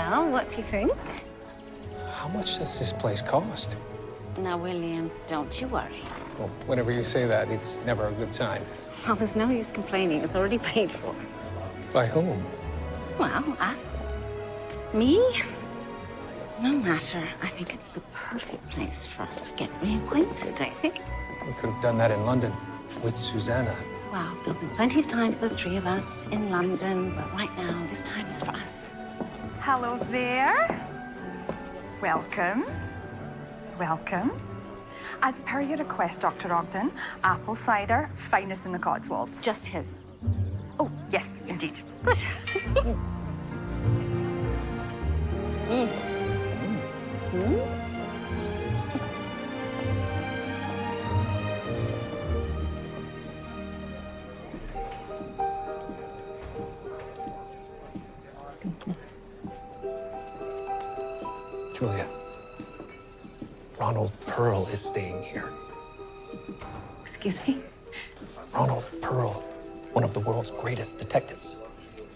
Well, what do you think? How much does this place cost? Now, William, don't you worry. Well, whenever you say that, it's never a good sign. Well, there's no use complaining. It's already paid for. By whom? Well, us. Me? No matter. I think it's the perfect place for us to get reacquainted, don't you think? We could have done that in London with Susanna. Well, there'll be plenty of time for the three of us in London, but right now, this time is for us. Hello there. Welcome. Welcome. As per your request, Dr. Ogden, apple cider, finest in the Cotswolds. Just his. Oh, yes, indeed. Good. Julia, Ronald Pearl is staying here. Excuse me? Ronald Pearl, one of the world's greatest detectives.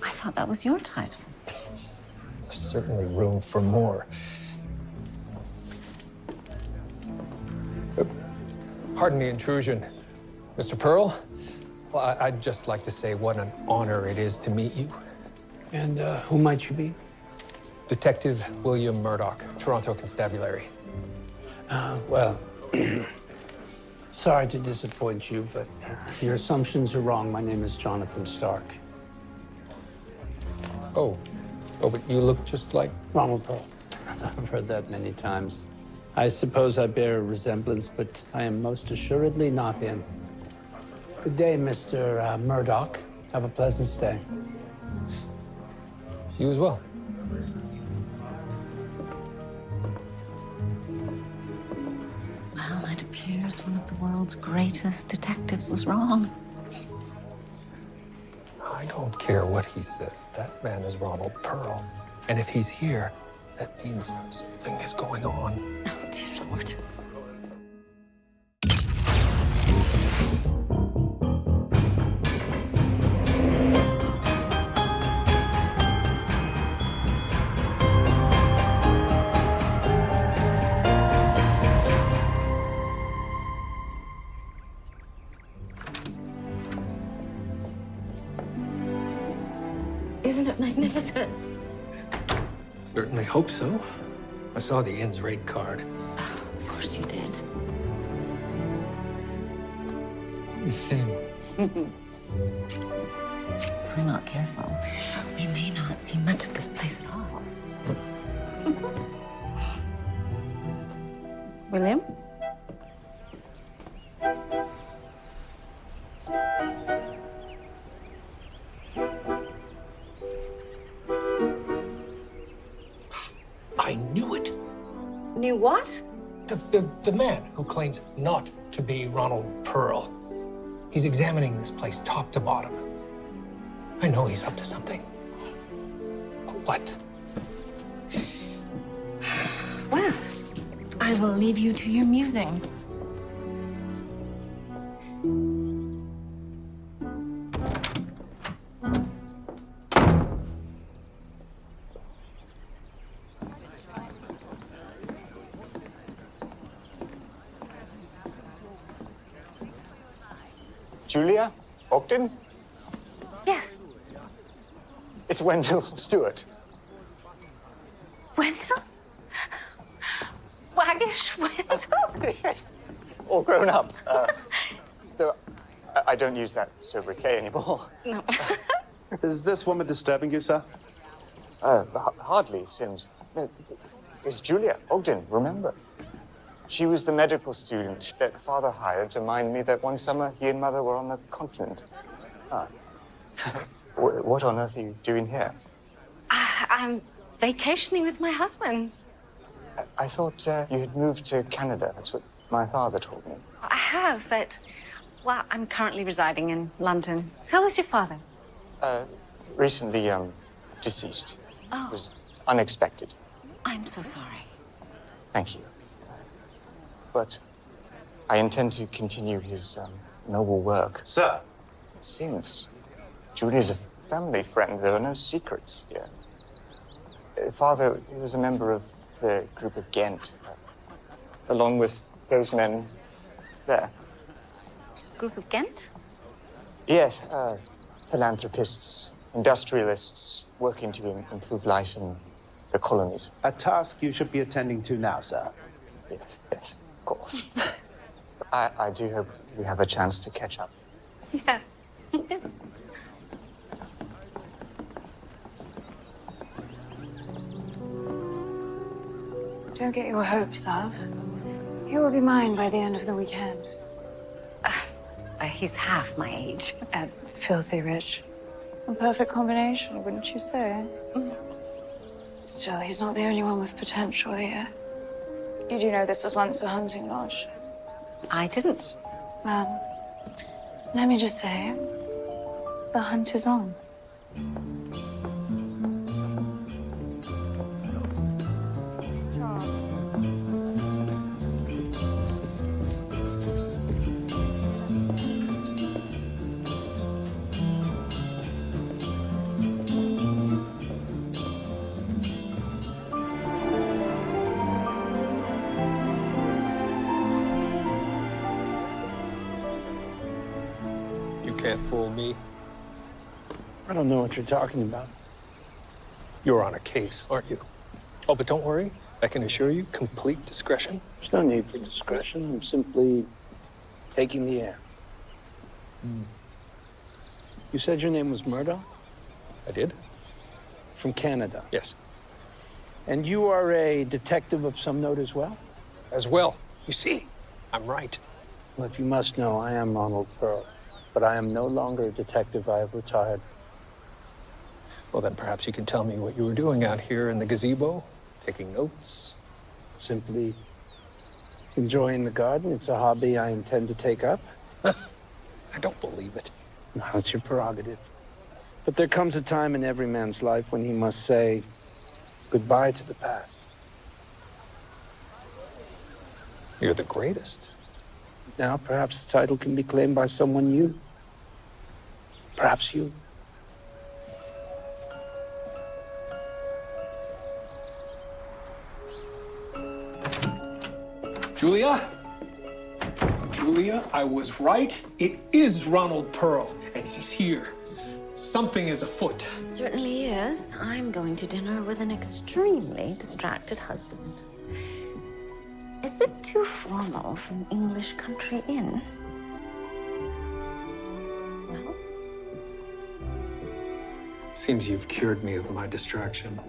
I thought that was your title. There's certainly room for more. Pardon the intrusion, Mr. Pearl. Well, I'd just like to say what an honor it is to meet you. And who might you be? Detective William Murdoch, Toronto Constabulary. Well, sorry to disappoint you, but your assumptions are wrong. My name is Jonathan Stark. Oh, but you look just like... Ronald Pearl. I've heard that many times. I suppose I bear a resemblance, but I am most assuredly not him. Good day, Mr. Murdoch. Have a pleasant stay. You as well. Well, it appears one of the world's greatest detectives was wrong. I don't care what he says. That man is Ronald Pearl. And if he's here, that means something is going on. Oh, dear Lord. Isn't it magnificent? Certainly hope so. I saw the Inn's rate card. Oh, of course you did. If we're not careful, we may not see much of this place at all. William? I knew it. Knew what? The man who claims not to be Ronald Pearl. He's examining this place top to bottom. I know he's up to something. But what? Well, I will leave you to your musings. Julia Ogden? Yes. It's Wendell Stewart. Wendell? Waggish Wendell? All grown up. Though I don't use that sobriquet anymore. No. Is this woman disturbing you, sir? Hardly, Sims. No, it's Julia Ogden, remember? She was the medical student that Father hired to mind me that one summer he and Mother were on the continent. Ah. What on earth are you doing here? I'm vacationing with my husband. I thought you had moved to Canada. That's what my father told me. I have, but, well, I'm currently residing in London. How is your father? Recently, deceased. Oh. It was unexpected. I'm so sorry. Thank you. But I intend to continue his noble work. Sir. Seems Julia's a family friend. There are no secrets here. Father was a member of the group of Ghent, along with those men there. Group of Ghent? Yes, philanthropists, industrialists, working to improve life in the colonies. A task you should be attending to now, sir. Yes, yes, of course. I do hope we have a chance to catch up. Yes. Don't get your hopes up. He will be mine by the end of the weekend. He's half my age. And filthy rich. A perfect combination, wouldn't you say? Still, he's not the only one with potential here. You do know this was once a hunting lodge. I didn't. Well, let me just say, the hunt is on. You can't fool me. I don't know what you're talking about. You're on a case, aren't you? Oh, but don't worry. I can assure you, complete discretion. There's no need for discretion. I'm simply taking the air. You said your name was Murdoch? I did? From Canada? Yes. And you are a detective of some note as well? As well. You see, I'm right. Well, if you must know, I am Ronald Pearl. But I am no longer a detective. I have retired. Well, then perhaps you can tell me what you were doing out here in the gazebo, taking notes. Simply enjoying the garden. It's a hobby I intend to take up. I don't believe it. No, that's your prerogative. But there comes a time in every man's life when he must say goodbye to the past. You're the greatest. Now, perhaps the title can be claimed by someone new. Perhaps you. Julia? Julia, I was right. It is Ronald Pearl, and he's here. Something is afoot. Certainly is. I'm going to dinner with an extremely distracted husband. Is this too formal for an English country inn? Well? Seems you've cured me of my distraction.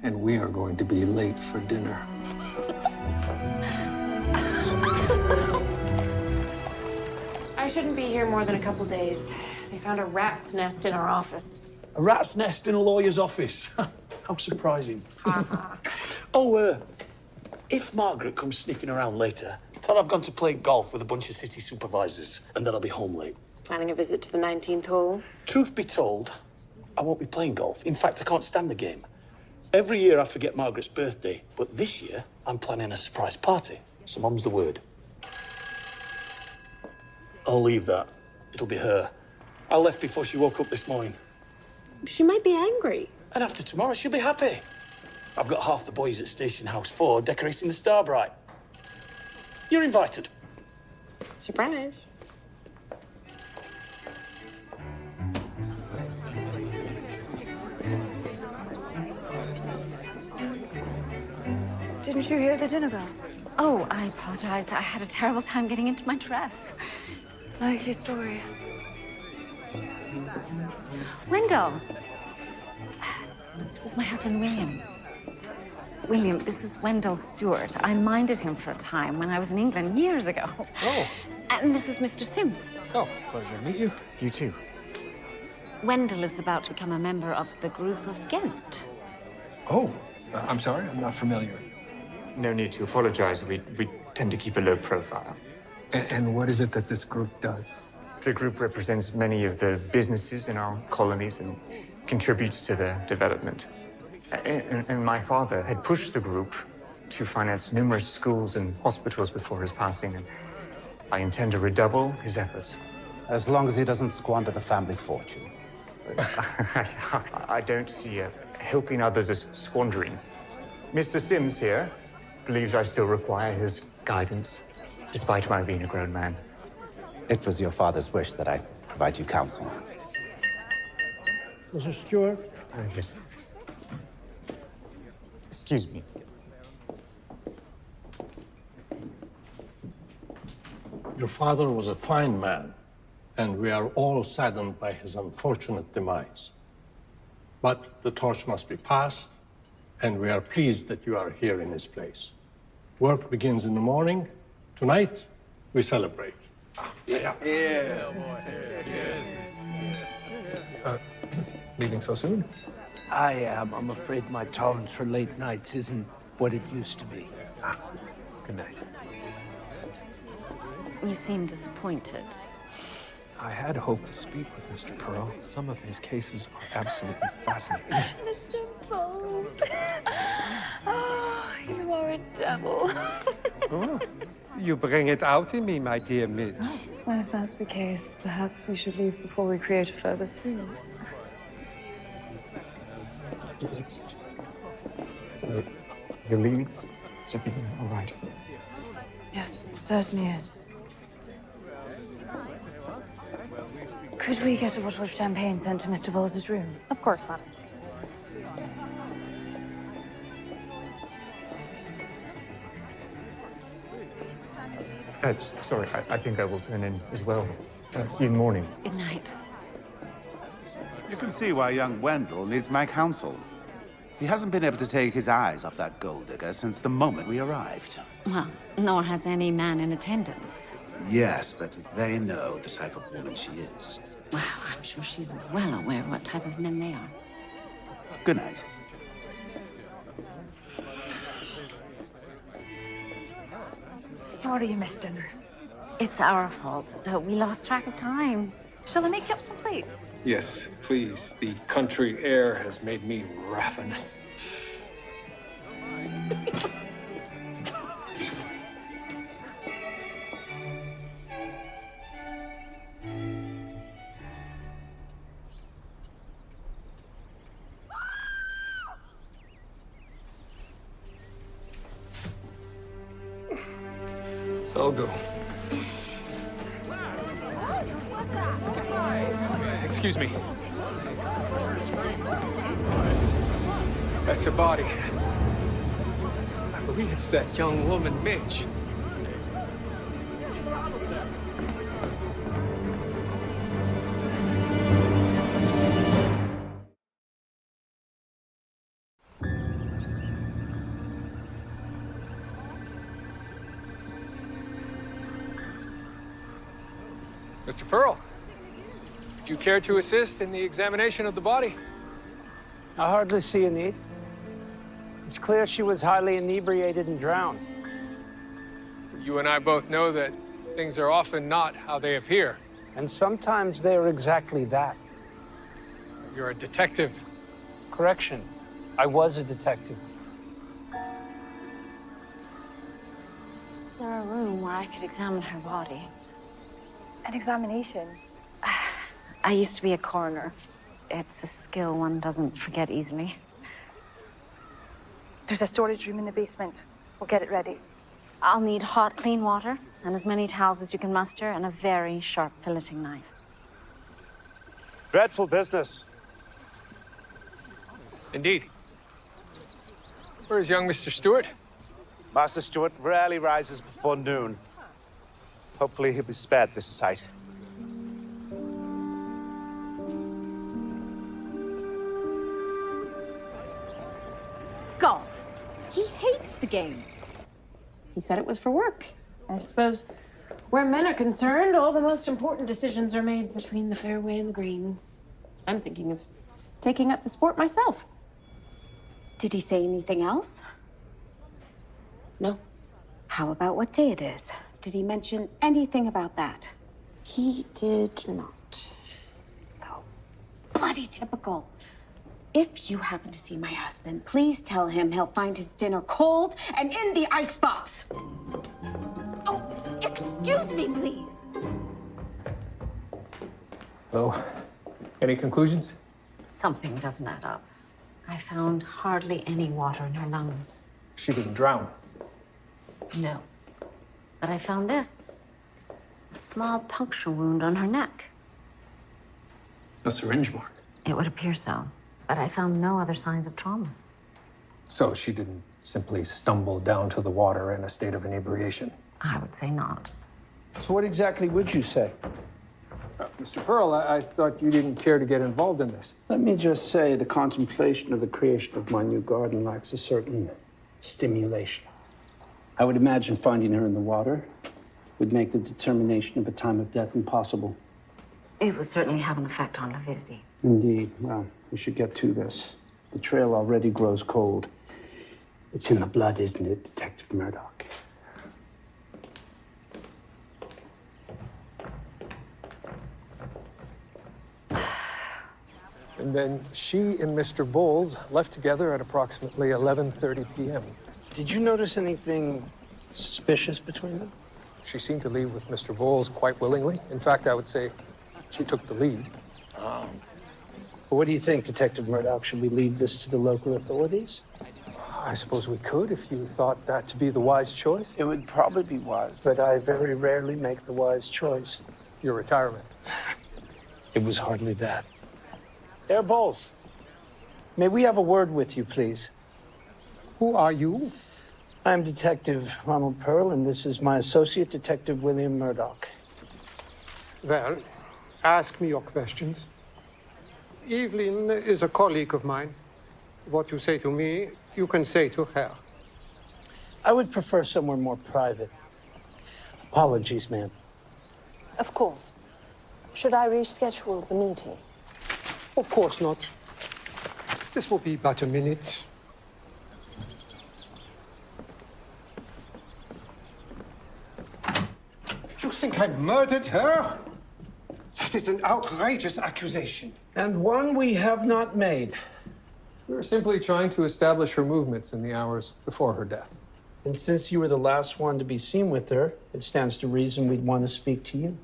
And we are going to be late for dinner. I shouldn't be here more than a couple days. They found a rat's nest in our office. A rat's nest in a lawyer's office. How surprising. Oh, if Margaret comes sniffing around later, tell her I've gone to play golf with a bunch of city supervisors and that I'll be home late. Planning a visit to the 19th hole? Truth be told, I won't be playing golf. In fact, I can't stand the game. Every year I forget Margaret's birthday, but this year I'm planning a surprise party. So mum's the word. I'll leave that. It'll be her. I left before she woke up this morning. She might be angry. And after tomorrow, she'll be happy. I've got half the boys at Station House 4 decorating the Starbright. You're invited. Surprise. Didn't you hear the dinner bell? Oh, I apologize. I had a terrible time getting into my dress. Likely story. Wendell. This is my husband, William. William, this is Wendell Stewart. I minded him for a time when I was in England years ago. Oh. And this is Mr. Sims. Oh, pleasure to meet you. You too. Wendell is about to become a member of the group of Ghent. Oh, I'm sorry, I'm not familiar. No need to apologize. We tend to keep a low profile. And what is it that this group does? The group represents many of the businesses in our colonies and contributes to their development. And my father had pushed the group to finance numerous schools and hospitals before his passing, and I intend to redouble his efforts. As long as he doesn't squander the family fortune. I don't see helping others as squandering. Mr. Sims here believes I still require his guidance, despite my being a grown man. It was your father's wish that I provide you counsel. Mr. Stewart? Yes. Excuse me. Your father was a fine man, and we are all saddened by his unfortunate demise. But the torch must be passed, and we are pleased that you are here in his place. Work begins in the morning. Tonight, we celebrate. Yeah. Leaving so soon? I am. I'm afraid my tolerance for late nights isn't what it used to be. Good night. You seem disappointed. I had hoped to speak with Mr. Pearl. Some of his cases are absolutely fascinating. Mr. Bowles. Oh, you are a devil. Oh, you bring it out in me, my dear Mitch. Well, if that's the case, perhaps we should leave before we create a further scene. You're leaving? Is everything all right? Yes, it certainly is. Could we get a bottle of champagne sent to Mr. Bowles' room? Of course, madam. Sorry, I think I will turn in as well. See you in the morning. Good night. You can see why young Wendell needs my counsel. He hasn't been able to take his eyes off that gold digger since the moment we arrived. Well, nor has any man in attendance. Yes, but they know the type of woman she is. Well, I'm sure she's well aware what type of men they are. Good night. Sorry you missed dinner. It's our fault. We lost track of time. Shall I make you up some plates? Yes, please. The country air has made me ravenous. I'll go. Excuse me. That's a body. I believe it's that young woman, Midge. Mr. Pearl, would you care to assist in the examination of the body? I hardly see a need. It's clear she was highly inebriated and drowned. You and I both know that things are often not how they appear. And sometimes they're exactly that. You're a detective. Correction. I was a detective. Is there a room where I could examine her body? An examination? I used to be a coroner. It's a skill one doesn't forget easily. There's a storage room in the basement. We'll get it ready. I'll need hot, clean water and as many towels as you can muster and a very sharp filleting knife. Dreadful business. Indeed. Where's young Mr. Stewart? Master Stewart rarely rises before noon. Hopefully he'll be spared this sight. Golf. He hates the game. He said it was for work. I suppose where men are concerned, all the most important decisions are made between the fairway and the green. I'm thinking of taking up the sport myself. Did he say anything else? No. How about what day it is? Did he mention anything about that? He did not. So bloody typical. If you happen to see my husband, please tell him he'll find his dinner cold and in the icebox. Oh, excuse me, please. Hello. Any conclusions? Something doesn't add up. I found hardly any water in her lungs. She didn't drown. No. But I found this. A small puncture wound on her neck. A syringe mark. It would appear so. But I found no other signs of trauma. So she didn't simply stumble down to the water in a state of inebriation? I would say not. So what exactly would you say? Mr. Pearl, I thought you didn't care to get involved in this. Let me just say the contemplation of the creation of my new garden lacks a certain stimulation. I would imagine finding her in the water would make the determination of a time of death impossible. It would certainly have an effect on avidity. Indeed. Well, we should get to this. The trail already grows cold. It's in the blood, isn't it, Detective Murdoch? And then she and Mr. Bowles left together at approximately 11:30 p.m. Did you notice anything suspicious between them? She seemed to leave with Mr. Bowles quite willingly. In fact, I would say she took the lead. Well, what do you think, Detective Murdoch? Should we leave this to the local authorities? I suppose we could if you thought that to be the wise choice. It would probably be wise, but I very rarely make the wise choice. Your retirement. It was hardly that. Herr Bowles, may we have a word with you, please? Who are you? I'm Detective Ronald Pearl, and this is my associate, Detective William Murdoch. Well, ask me your questions. Evelyn is a colleague of mine. What you say to me, you can say to her. I would prefer somewhere more private. Apologies, ma'am. Of course. Should I reschedule the meeting? Of course not. This will be but a minute. You think I murdered her? That is an outrageous accusation. And one we have not made. We were simply trying to establish her movements in the hours before her death. And since you were the last one to be seen with her, it stands to reason we'd want to speak to you.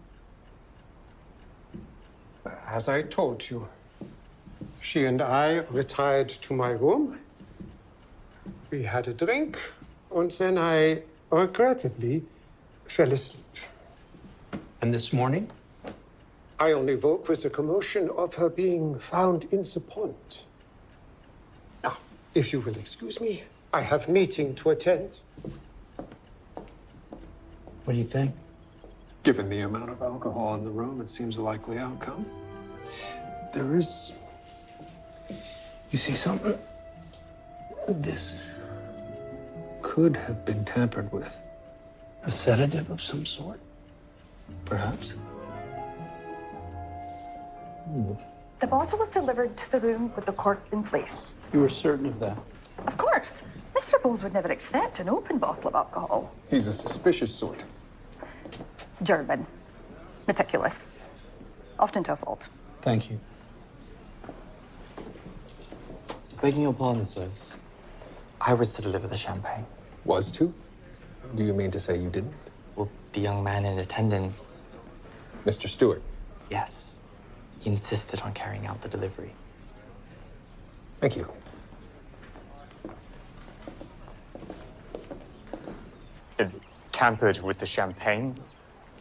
As I told you, she and I retired to my room. We had a drink, and then I regrettably fell asleep. And this morning? I only woke with the commotion of her being found in the pond. Now, if you will excuse me, I have meeting to attend. What do you think? Given the amount of alcohol in the room, it seems a likely outcome. There is... You see something? This could have been tampered with. A sedative of some sort? Perhaps. The bottle was delivered to the room with the cork in place. You were certain of that? Of course. Mr. Bowles would never accept an open bottle of alcohol. He's a suspicious sort. German. Meticulous. Often to a fault. Thank you. Begging your pardon, sirs. I was to deliver the champagne. Was to? Do you mean to say you didn't? Well, the young man in attendance... Mr. Stewart? Yes. He insisted on carrying out the delivery. Thank you. It tampered with the champagne?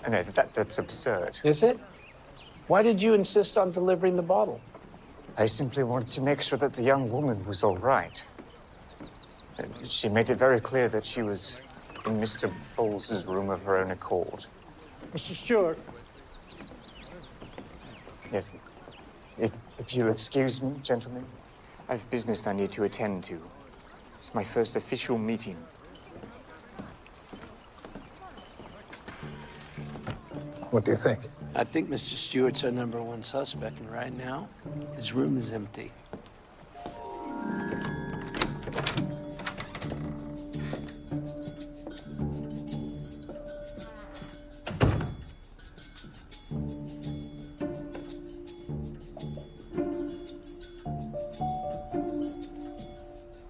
No, that's absurd. Is it? Why did you insist on delivering the bottle? I simply wanted to make sure that the young woman was all right. She made it very clear that she was in Mr. Bowles's room of her own accord. Mr. Stewart. Yes. If you'll excuse me, gentlemen, I have business I need to attend to. It's my first official meeting. What do you think? I think Mr. Stewart's our #1 suspect, and right now, his room is empty.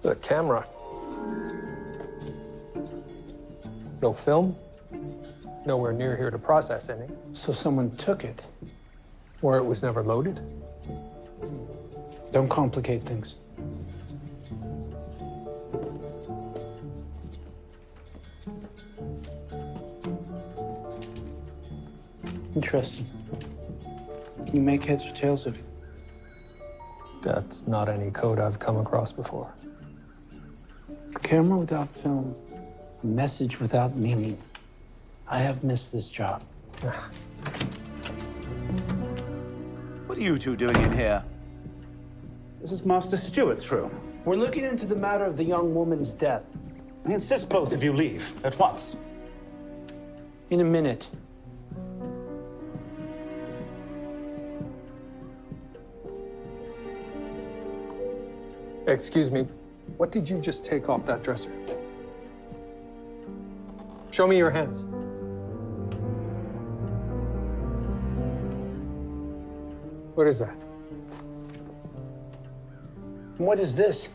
The camera. No film. Nowhere near here to process any. So someone took it. Or it was never loaded. Don't complicate things. Interesting. Can you make heads or tails of it? That's not any code I've come across before. A camera without film, a message without meaning. I have missed this job. What are you two doing in here? This is Master Stewart's room. We're looking into the matter of the young woman's death. I insist both of you leave at once. In a minute. Excuse me, what did you just take off that dresser? Show me your hands. What is that? What is this?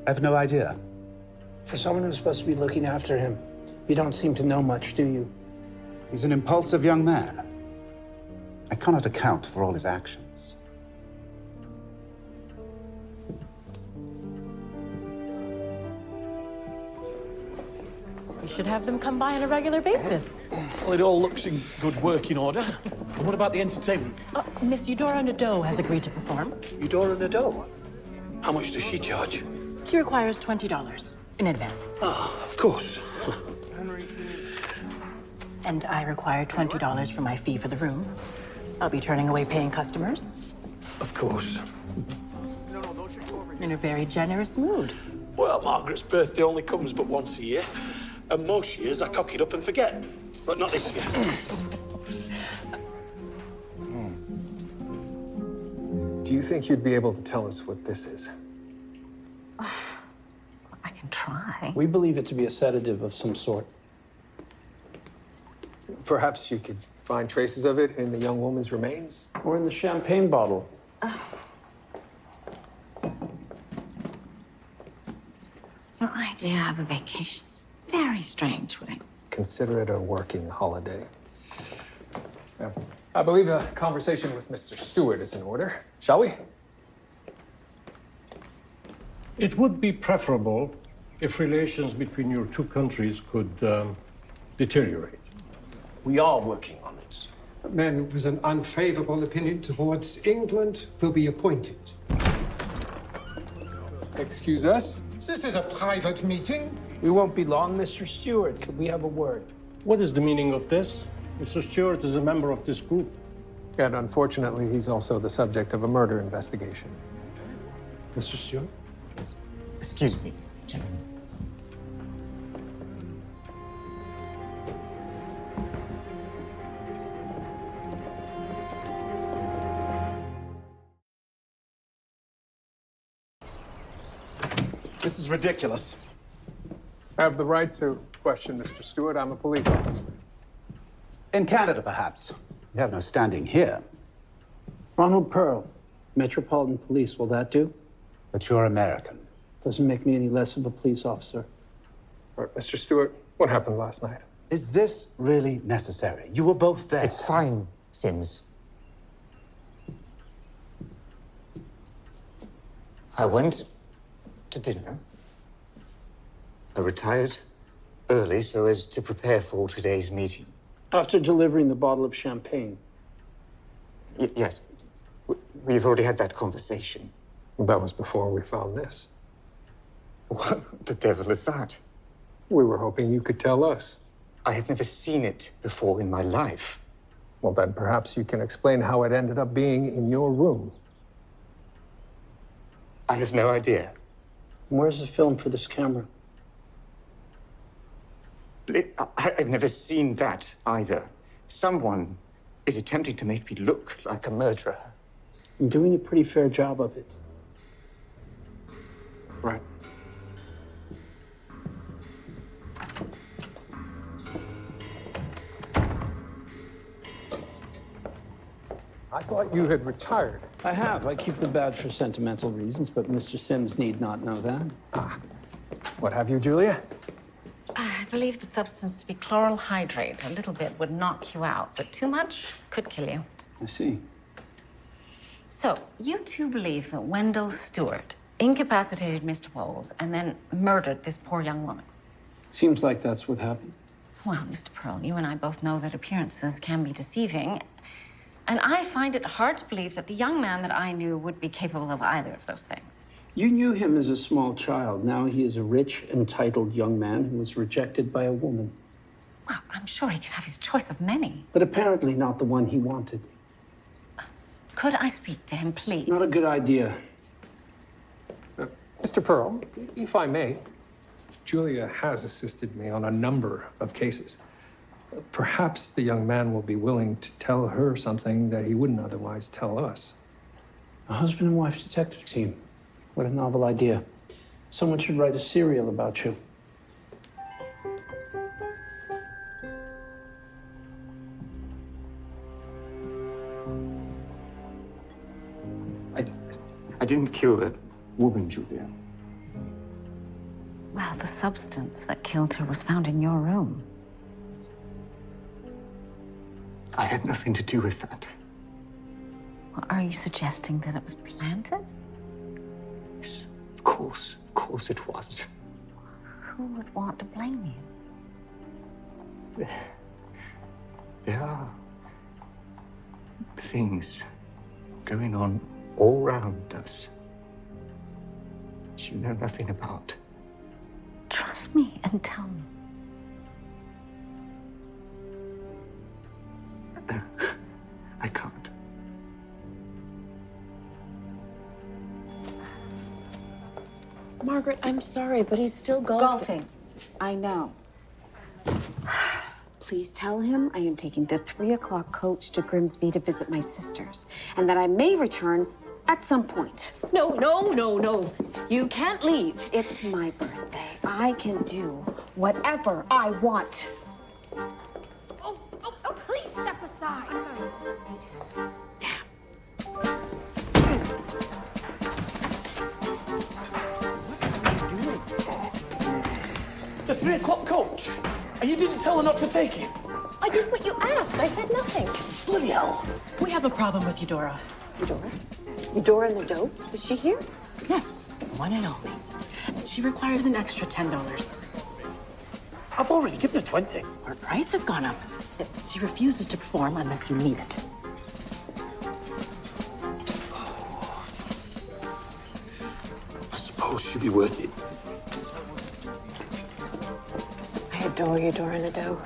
I have no idea. For someone who's supposed to be looking after him, you don't seem to know much, do you? He's an impulsive young man. I cannot account for all his actions. You should have them come by on a regular basis. Well, it all looks in good working order. And what about the entertainment? Miss Eudora Nadeau has agreed to perform. Eudora Nadeau? How much does she charge? She requires $20 in advance. Ah, of course. And I require $20 for my fee for the room. I'll be turning away paying customers. Of course. In a very generous mood. Well, Margaret's birthday only comes but once a year. And most years I cock it up and forget. But not this year. Do you think you'd be able to tell us what this is? I can try. We believe it to be a sedative of some sort. Perhaps you could find traces of it in the young woman's remains? Or in the champagne bottle. Your idea of a vacation's very strange, Wing. Consider it a working holiday. I believe a conversation with Mr. Stewart is in order. Shall we? It would be preferable if relations between your two countries could deteriorate. We are working on it. A man with an unfavorable opinion towards England will be appointed. Excuse us? This is a private meeting. We won't be long, Mr. Stewart. Could we have a word? What is the meaning of this? Mr. Stewart is a member of this group. And unfortunately, he's also the subject of a murder investigation. Mr. Stewart? Excuse me, gentlemen. This is ridiculous. I have the right to question Mr. Stewart. I'm a police officer. In Canada, perhaps. You have no standing here. Ronald Pearl, Metropolitan Police. Will that do? But you're American. Doesn't make me any less of a police officer. All right, Mr. Stewart, what happened last night? Is this really necessary? You were both there. It's fine, Sims. I went to dinner. I retired early so as to prepare for today's meeting. After delivering the bottle of champagne. Yes. We've already had that conversation. Well, that was before we found this. What the devil is that? We were hoping you could tell us. I have never seen it before in my life. Well, then perhaps you can explain how it ended up being in your room. I have no idea. Where's the film for this camera? I've never seen that either. Someone is attempting to make me look like a murderer. I'm doing a pretty fair job of it. Right. I thought you had retired. I have. I keep the badge for sentimental reasons, but Mr. Sims need not know that. What have you, Julia? I believe the substance to be chloral hydrate. A little bit would knock you out, but too much could kill you. I see. So, you two believe that Wendell Stewart incapacitated Mr. Bowles and then murdered this poor young woman? Seems like that's what happened. Well, Mr. Pearl, you and I both know that appearances can be deceiving. And I find it hard to believe that the young man that I knew would be capable of either of those things. You knew him as a small child. Now he is a rich, entitled young man who was rejected by a woman. Well, I'm sure he could have his choice of many. But apparently not the one he wanted. Could I speak to him, please? Not a good idea. Mr. Pearl, if I may, Julia has assisted me on a number of cases. Perhaps the young man will be willing to tell her something that he wouldn't otherwise tell us. A husband and wife detective team. What a novel idea. Someone should write a serial about you. I didn't kill that woman, Julia. Well, the substance that killed her was found in your room. I had nothing to do with that. Well, are you suggesting that it was planted? Yes, of course it was. Who would want to blame you? There are things going on all around us that you know nothing about. Trust me and tell me. I can't. Margaret, I'm sorry, but he's still golfing. Golfing. I know. Please tell him I am taking the 3 o'clock coach to Grimsby to visit my sisters, and that I may return at some point. No. You can't leave. It's my birthday. I can do whatever I want. Oh, please step aside. I'm sorry. The 3 o'clock coach? And you didn't tell her not to take it? I did what you asked. I said nothing. Bloody hell. We have a problem with Eudora. Eudora? Eudora Nadeau? Is she here? Yes, the one and only. She requires an extra $10. I've already given her 20. Her price has gone up. She refuses to perform unless you need it. I suppose she'll be worth it. I adore Eudora Nadeau.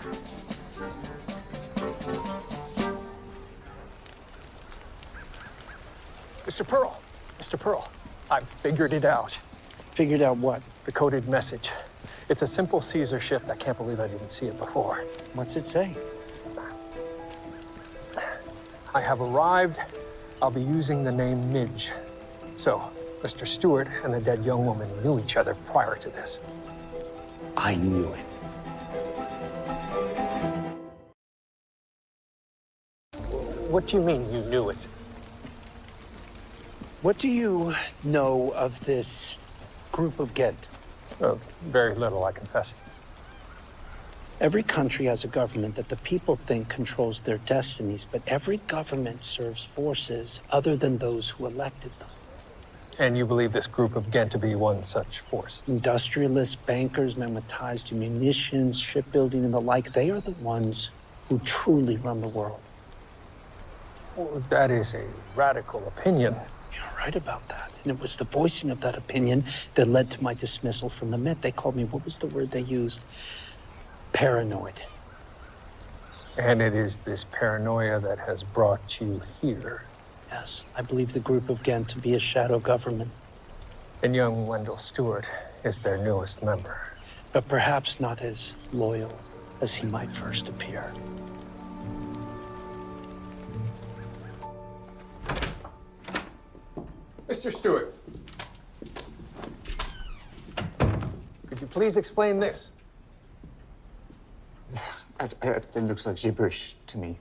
Mr. Pearl, I've figured it out. Figured out what? The coded message. It's a simple Caesar shift. I can't believe I didn't see it before. What's it say? I have arrived. I'll be using the name Midge. So, Mr. Stewart and the dead young woman knew each other prior to this. I knew it. What do you mean you knew it? What do you know of this group of Ghent? Very little, I confess. Every country has a government that the people think controls their destinies, but every government serves forces other than those who elected them. And you believe this group of Ghent to be one such force? Industrialists, bankers, men with ties to munitions, shipbuilding, and the like, they are the ones who truly run the world. Well, that is a radical opinion. You're right about that. And it was the voicing of that opinion that led to my dismissal from the Met. They called me, what was the word they used? Paranoid. And it is this paranoia that has brought you here. Yes, I believe the group of Ghent to be a shadow government. And young Wendell Stewart is their newest member. But perhaps not as loyal as he might first appear. Mr. Stewart, could you please explain this? It looks like gibberish to me.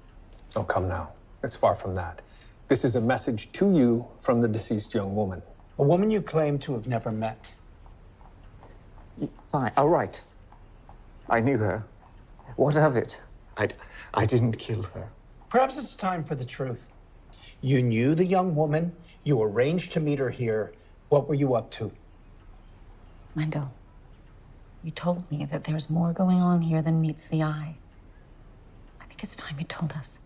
Oh, come now. It's far from that. This is a message to you from the deceased young woman. A woman you claim to have never met. Fine. All right. I knew her. What of it? I didn't kill her. Perhaps it's time for the truth. You knew the young woman. You arranged to meet her here. What were you up to? Wendell, you told me that there's more going on here than meets the eye. I think it's time you told us.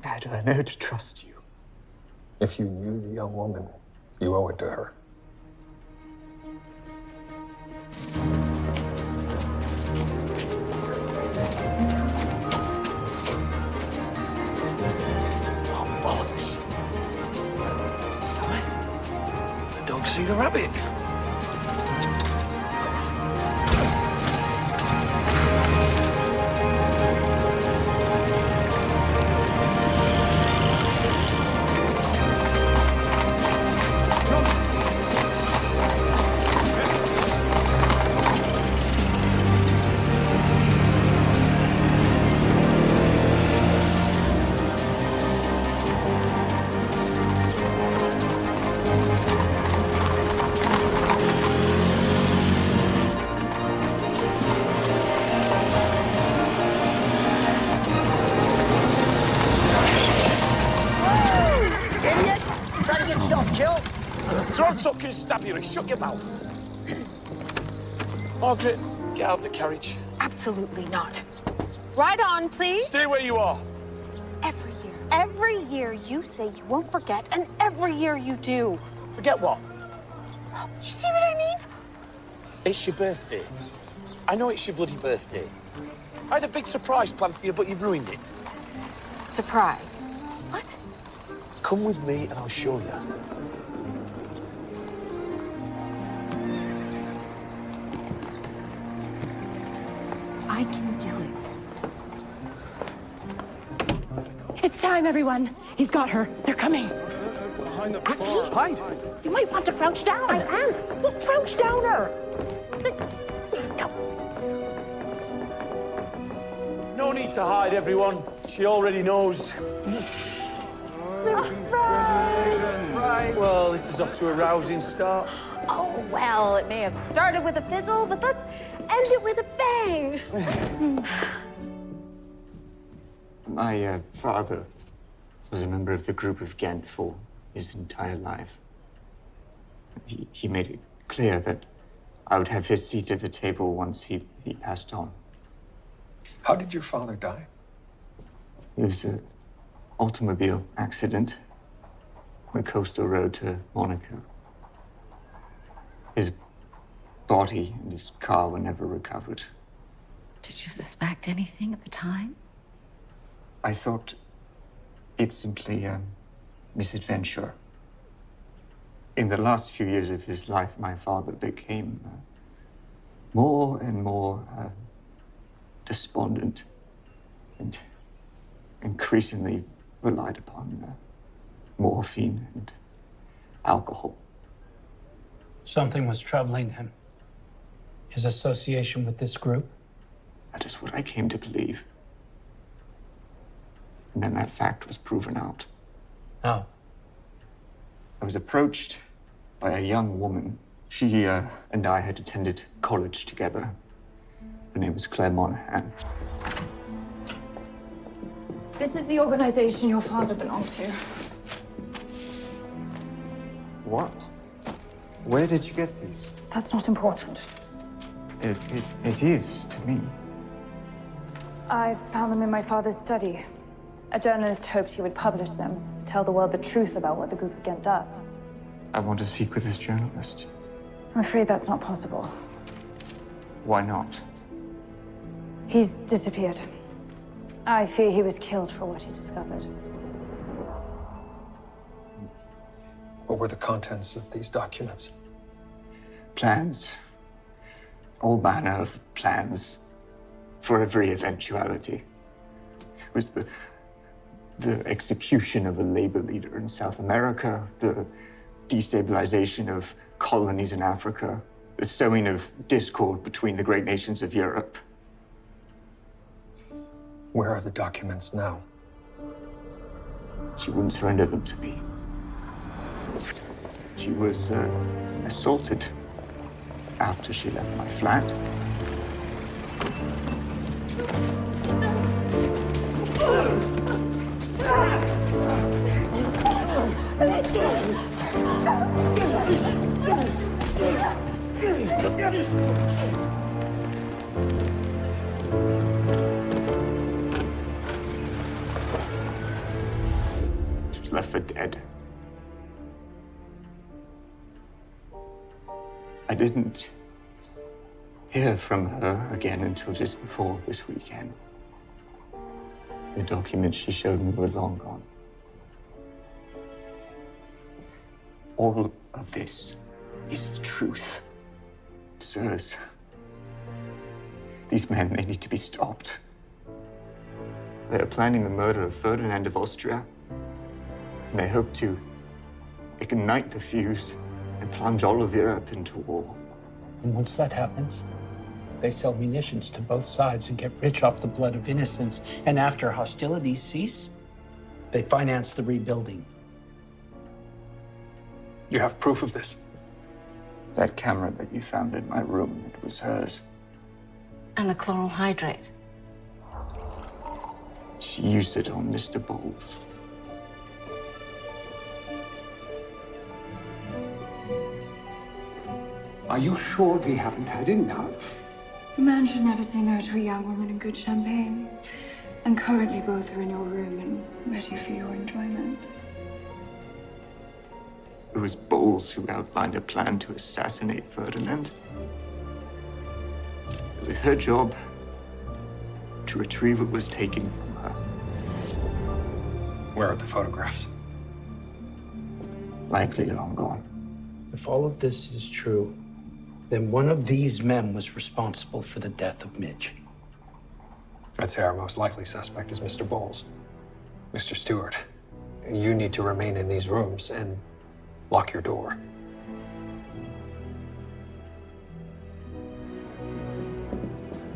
How do I know to trust you? If you knew the young woman, you owe it to her. Oh, bollocks. The dog see the rabbit. Can stab you, shut your mouth. Margaret, get out of the carriage. Absolutely not. Ride on, please. Stay where you are. Every year you say you won't forget, and every year you do. Forget what? You see what I mean? It's your birthday. I know it's your bloody birthday. I had a big surprise planned for you, but you've ruined it. Surprise. What? Come with me and I'll show you. I can do it. It's time, everyone. He's got her. They're coming. Behind the bar. Hide. You might want to crouch down. I can. Well, crouch down her. No need to hide, everyone. She already knows. Congratulations. Well, this is off to a rousing start. Oh, well, it may have started with a fizzle, but let's end it with a bang. My father was a member of the group of Ghent for his entire life. He made it clear that I would have his seat at the table once he passed on. How did your father die? It was an automobile accident on the coastal road to Monaco. His body and his car were never recovered. Did you suspect anything at the time? I thought it's simply a misadventure. In the last few years of his life, my father became more and more despondent and increasingly relied upon morphine and alcohol. Something was troubling him. His association with this group? That is what I came to believe. And then that fact was proven out. How? I was approached by a young woman. She and I had attended college together. Her name was Claire Monahan. This is the organization your father belonged to. What? Where did you get these? That's not important. It is to me. I found them in my father's study. A journalist hoped he would publish them, tell the world the truth about what the group of Ghent does. I want to speak with this journalist. I'm afraid that's not possible. Why not? He's disappeared. I fear he was killed for what he discovered. What were the contents of these documents? Plans. All manner of plans for every eventuality. It was the execution of a labor leader in South America, the destabilization of colonies in Africa, the sowing of discord between the great nations of Europe. Where are the documents now? She wouldn't surrender them to me. She was assaulted after she left my flat. She was left for dead. I didn't hear from her again until just before this weekend. The documents she showed me were long gone. All of this is truth. Sirs, these men, they need to be stopped. They are planning the murder of Ferdinand of Austria, and they hope to ignite the fuse and plunge all of Europe into war. And once that happens, they sell munitions to both sides and get rich off the blood of innocents. And after hostilities cease, they finance the rebuilding. You have proof of this? That camera that you found in my room, it was hers. And the chloral hydrate. She used it on Mr. Bowles. Are you sure they haven't had enough? A man should never say no to a young woman and good champagne. And currently both are in your room and ready for your enjoyment. It was Bowles who outlined a plan to assassinate Ferdinand. It was her job to retrieve what was taken from her. Where are the photographs? Likely long gone. If all of this is true, then one of these men was responsible for the death of Midge. I'd say our most likely suspect is Mr. Bowles. Mr. Stewart, you need to remain in these rooms and lock your door.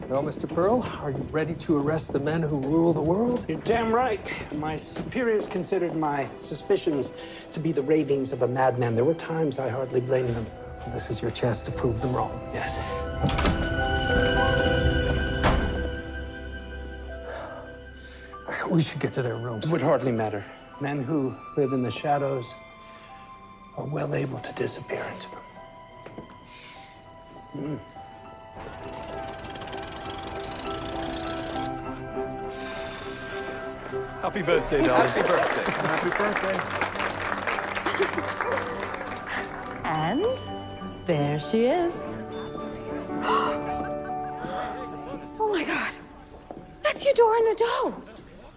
Well, Mr. Pearl, are you ready to arrest the men who rule the world? You're damn right. My superiors considered my suspicions to be the ravings of a madman. There were times I hardly blamed them. So this is your chance to prove them wrong. Yes. We should get to their rooms. It would hardly matter. Men who live in the shadows are well able to disappear into them. Happy birthday, darling. Happy birthday. Happy birthday. And there she is. Oh my God. That's Eudora Nadeau.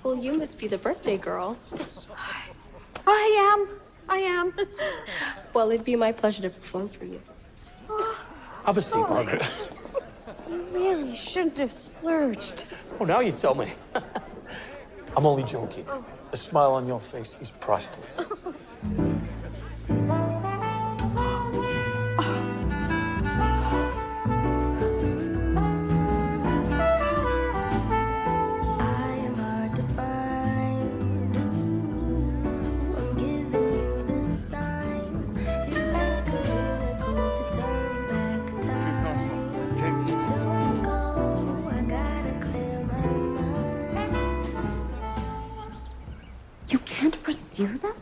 Well, you must be the birthday girl. I am. Well, it'd be my pleasure to perform for you. Have a seat, Margaret. You really shouldn't have splurged. Oh, now you tell me. I'm only joking. The smile on your face is priceless. You can't pursue them?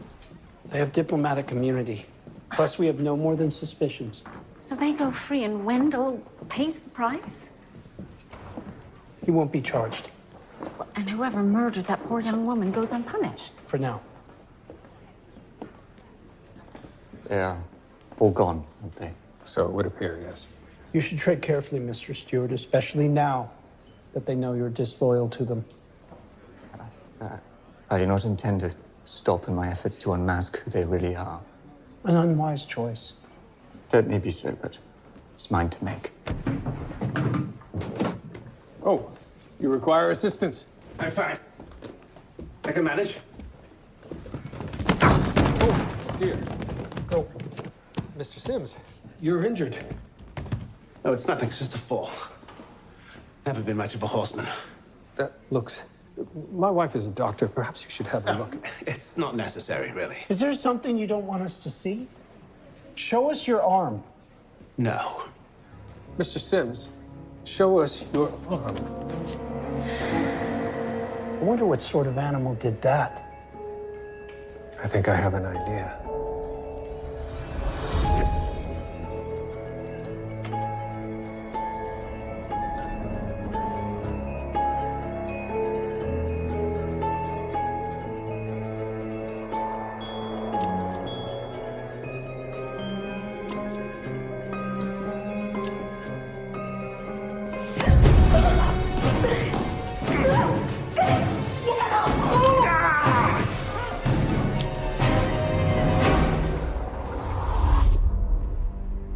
They have diplomatic immunity. Plus, we have no more than suspicions. So they go free and Wendell pays the price? He won't be charged. And whoever murdered that poor young woman goes unpunished. For now. They are all gone, aren't they? So it would appear, yes. You should tread carefully, Mr. Stewart, especially now that they know you're disloyal to them. I do not intend to stop in my efforts to unmask who they really are. An unwise choice. That may be so, but it's mine to make. Oh, you require assistance. I'm fine. I can manage. Oh, dear. Oh, Mr. Sims, you're injured. No, it's nothing. It's just a fall. Never been much of a horseman. That looks... My wife is a doctor. Perhaps you should have a look. It's not necessary, really. Is there something you don't want us to see? Show us your arm. No. Mr. Sims, show us your arm. I wonder what sort of animal did that. I think I have an idea.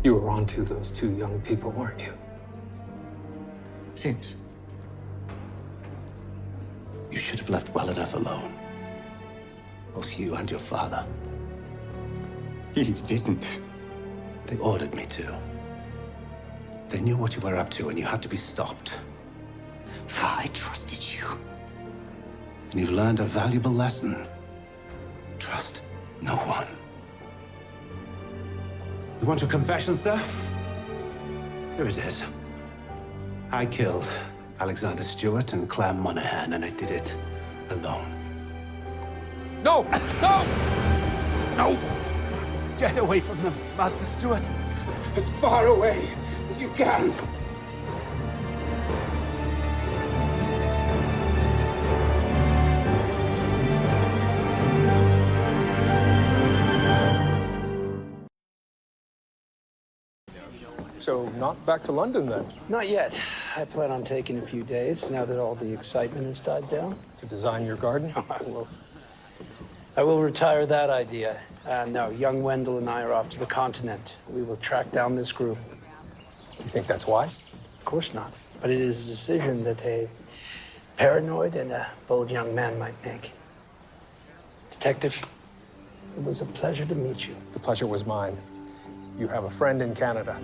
You were onto those two young people, weren't you? Seems. You should have left well enough alone. Both you and your father. You didn't. They ordered me to. They knew what you were up to, and you had to be stopped. I trusted you. And you've learned a valuable lesson. Trust no one. You want your confession, sir? Here it is. I killed Alexander Stewart and Claire Monahan, and I did it alone. No! No! No! Get away from them, Master Stewart. As far away as you can. So, not back to London, then? Not yet. I plan on taking a few days, now that all the excitement has died down. To design your garden? I will retire that idea. No, young Wendell and I are off to the continent. We will track down this group. You think that's wise? Of course not. But it is a decision that a paranoid and a bold young man might make. Detective, it was a pleasure to meet you. The pleasure was mine. You have a friend in Canada.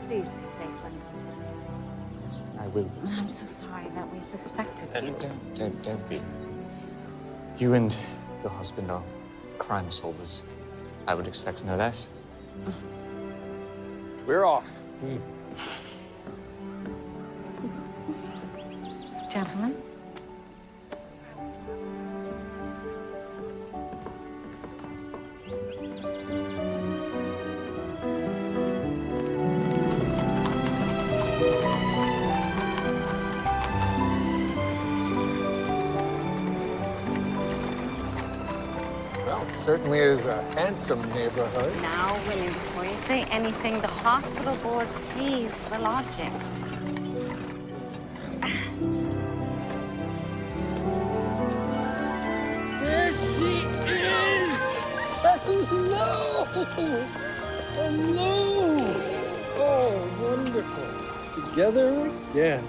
Please be safe, Wendell. Yes, I will. I'm so sorry that we suspected you. Don't be. You and your husband are crime solvers. I would expect no less. We're off. Gentlemen? Well, it certainly is a handsome neighborhood. Now, William, before you say anything, the hospital board pays for the lodging. There she is! Hello! Hello! Oh, wonderful. Together again.